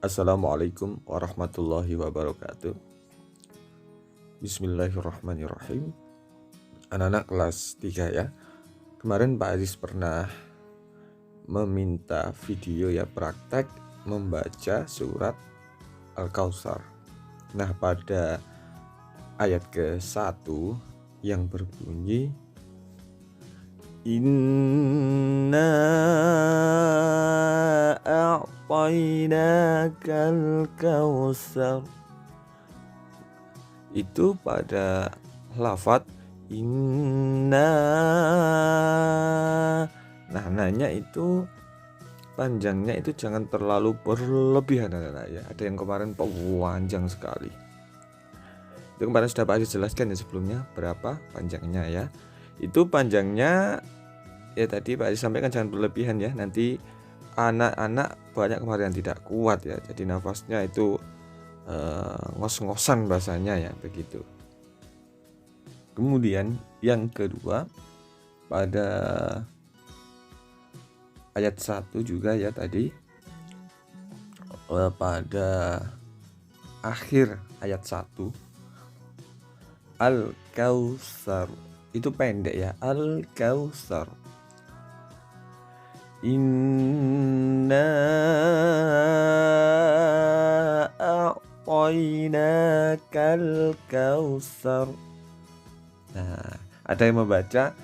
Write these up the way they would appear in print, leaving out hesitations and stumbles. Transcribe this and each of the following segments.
Assalamualaikum warahmatullahi wabarakatuh. Bismillahirrahmanirrahim. Anak-anak kelas 3 ya. Kemarin Pak Aziz pernah meminta video ya praktek membaca surat Al-Kautsar. Nah, pada ayat ke-1 yang berbunyi Inna a'tainakal kautsar, itu pada lafadz inna. Nah, nanya itu panjangnya itu jangan terlalu berlebihan anak-anak ya. Ada yang kemarin panjang sekali. Itu kemarin sudah Pak Aziz jelaskan ya sebelumnya berapa panjangnya ya. Itu panjangnya ya tadi Pak Aziz sampaikan jangan berlebihan ya. Nanti anak-anak banyak kemarin yang tidak kuat ya. Jadi nafasnya itu ngos-ngosan bahasanya ya begitu. Kemudian yang kedua pada ayat 1 juga ya tadi pada akhir ayat 1 Al-Kautsar itu pendek ya, Al-Kautsar. Inna a'tainakal kautsar. Nah, ada yang membaca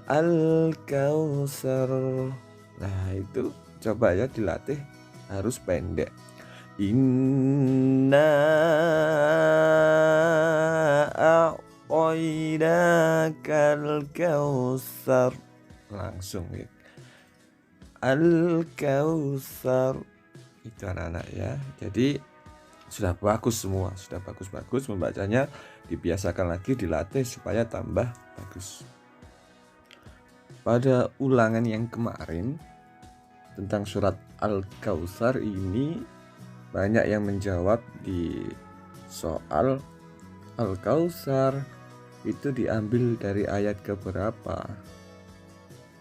al-kautsar. Nah, itu coba ya dilatih harus pendek. Inna a'tainakal kautsar. Langsung ya. Al-Kautsar. Itu anak-anak ya. Jadi sudah bagus semua, sudah bagus-bagus membacanya, dibiasakan lagi, dilatih supaya tambah bagus. Pada ulangan yang kemarin tentang surat Al-Kautsar ini banyak yang menjawab di soal Al-Kautsar itu diambil dari ayat keberapa.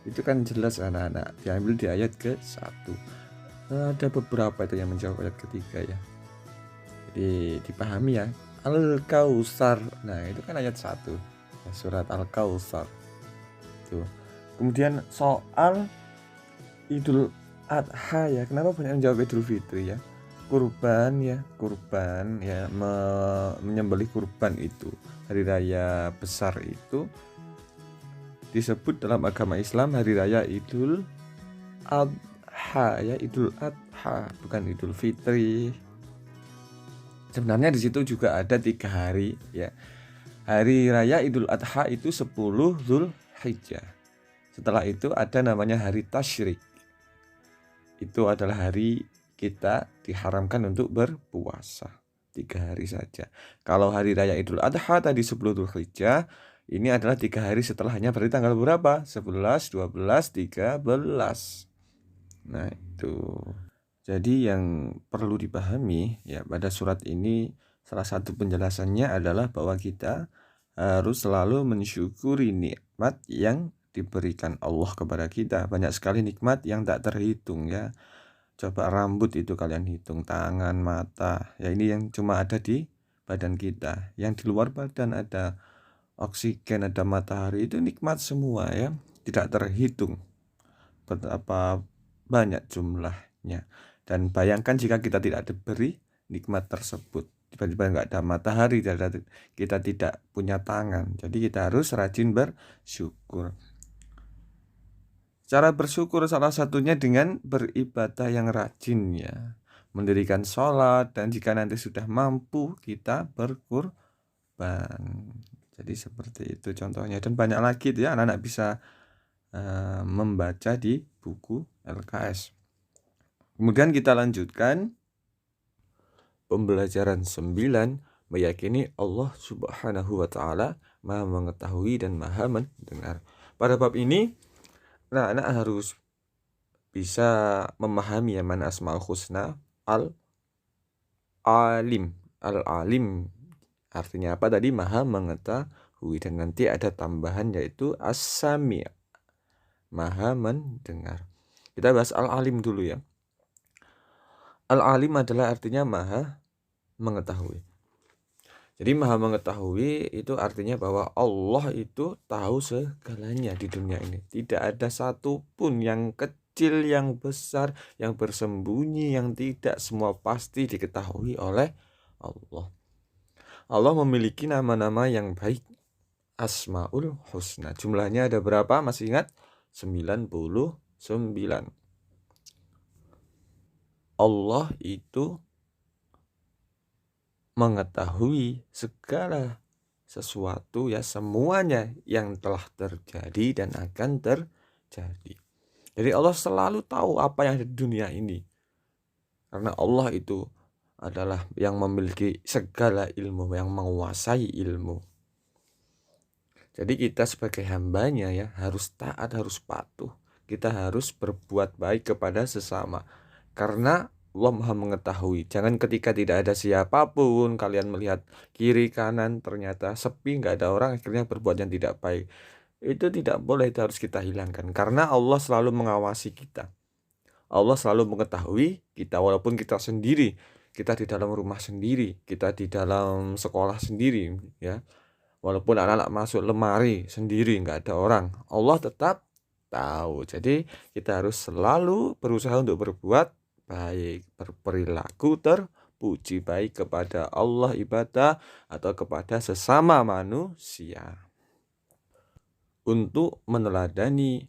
Itu kan jelas anak-anak diambil di ayat ke-1. Ada beberapa itu yang menjawab ayat ketiga ya. Jadi dipahami ya. Al-Kautsar. Nah, itu kan ayat 1. Surat Al-Kautsar. Itu. Kemudian soal Idul Adha ya. Kenapa banyak yang menjawab Idul Fitri ya? Kurban ya, menyembelih kurban itu. Hari raya besar itu disebut dalam agama Islam hari raya Idul Adha ya, Idul Adha bukan Idul Fitri. Sebenarnya di situ juga ada 3 hari ya. Hari raya Idul Adha itu 10 Zulhijjah. Setelah itu ada namanya hari Tasyrik. Itu adalah hari kita diharamkan untuk berpuasa 3 hari saja. Kalau hari raya Idul Adha tadi 10 Zulhijjah, ini adalah 3 hari setelahnya, berarti tanggal berapa? 11, 12, 13. Nah itu. Jadi yang perlu dipahami ya pada surat ini salah satu penjelasannya adalah bahwa kita harus selalu mensyukuri nikmat yang diberikan Allah kepada kita. Banyak sekali nikmat yang tak terhitung ya. Coba rambut itu kalian hitung, tangan, mata. Ya ini yang cuma ada di badan kita. Yang di luar badan ada oksigen, ada matahari, itu nikmat semua ya. Tidak terhitung betapa banyak jumlahnya. Dan bayangkan jika kita tidak diberi nikmat tersebut. Tiba-tiba nggak ada matahari, kita tidak punya tangan. Jadi kita harus rajin bersyukur. Cara bersyukur salah satunya dengan beribadah yang rajin ya. Mendirikan sholat, dan jika nanti sudah mampu kita berkurban. Jadi seperti itu contohnya. Dan banyak lagi ya anak-anak bisa membaca di buku LKS. Kemudian kita lanjutkan pembelajaran 9, meyakini Allah Subhanahu wa ta'ala Maha mengetahui dan Maha mendengar. Pada bab ini anak-anak harus bisa memahami ya mana Asmaul Husna. Al-Alim. Al-Alim artinya apa tadi? Maha mengetahui. Dan nanti ada tambahan yaitu As-Sami', Maha mendengar. Kita bahas Al-Alim dulu ya. Al-alim adalah artinya maha mengetahui. Jadi maha mengetahui itu artinya bahwa Allah itu tahu segalanya di dunia ini. Tidak ada satupun yang kecil, yang besar, yang bersembunyi, yang tidak, semua pasti diketahui oleh Allah. Allah memiliki nama-nama yang baik, Asmaul Husna. Jumlahnya ada berapa? Masih ingat? 99. Allah itu mengetahui segala sesuatu, ya, semuanya yang telah terjadi dan akan terjadi. Jadi Allah selalu tahu apa yang ada di dunia ini, karena Allah itu adalah yang memiliki segala ilmu, yang menguasai ilmu. Jadi kita sebagai hambanya ya harus taat, harus patuh. Kita harus berbuat baik kepada sesama, karena Allah maha mengetahui. Jangan ketika tidak ada siapapun kalian melihat kiri kanan ternyata sepi, nggak ada orang, akhirnya berbuat yang tidak baik. Itu tidak boleh, itu harus kita hilangkan, karena Allah selalu mengawasi kita. Allah selalu mengetahui kita, walaupun kita sendiri, kita di dalam rumah sendiri, kita di dalam sekolah sendiri, ya. Walaupun anak-anak masuk lemari sendiri, nggak ada orang, Allah tetap tahu. Jadi kita harus selalu berusaha untuk berbuat baik, berperilaku terpuji, baik kepada Allah ibadah atau kepada sesama manusia. Untuk meneladani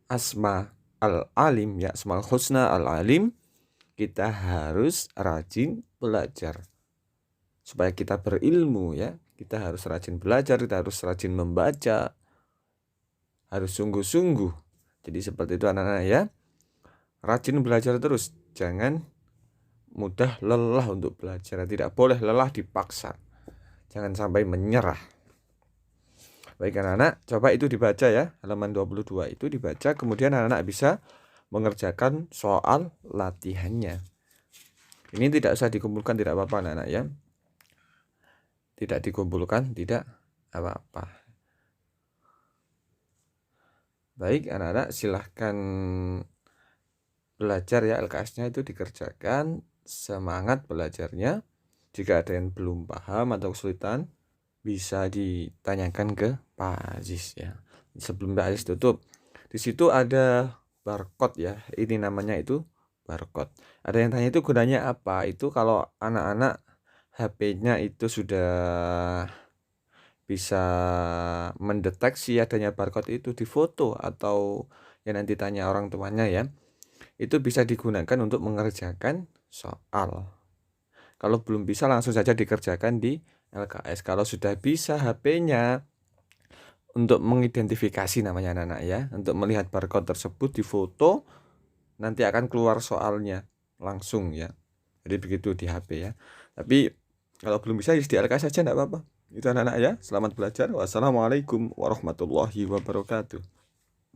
asma al-alim, ya, asmaul husna al-alim, kita harus rajin belajar supaya kita berilmu, ya. Kita harus rajin belajar, kita harus rajin membaca, harus sungguh-sungguh. Jadi seperti itu anak-anak ya. Rajin belajar terus, jangan mudah lelah untuk belajar. Tidak boleh lelah dipaksa, jangan sampai menyerah. Baik anak-anak, coba itu dibaca ya, halaman 22 itu dibaca, kemudian anak-anak bisa mengerjakan soal latihannya. Ini tidak usah dikumpulkan, tidak apa-apa anak-anak ya. Tidak dikumpulkan, tidak apa-apa. Baik anak-anak, silahkan belajar ya, LKS-nya itu dikerjakan, semangat belajarnya. Jika ada yang belum paham atau kesulitan, bisa ditanyakan ke Pak Aziz ya. Sebelum Pak Aziz tutup, di situ ada barcode ya, ini namanya itu barcode. Ada yang tanya itu gunanya apa? Itu kalau anak-anak HP-nya itu sudah bisa mendeteksi adanya barcode itu di foto, atau yang nanti tanya orang tuanya ya, itu bisa digunakan untuk mengerjakan soal. Kalau belum bisa langsung saja dikerjakan di LKS. Kalau sudah bisa HP-nya untuk mengidentifikasi namanya anak-anak ya, untuk melihat barcode tersebut di foto, nanti akan keluar soalnya langsung ya. Jadi begitu di HP ya. Tapi kalau belum bisa di LKS saja, enggak apa-apa. Itu anak-anak ya. Selamat belajar. Wassalamualaikum warahmatullahi wabarakatuh.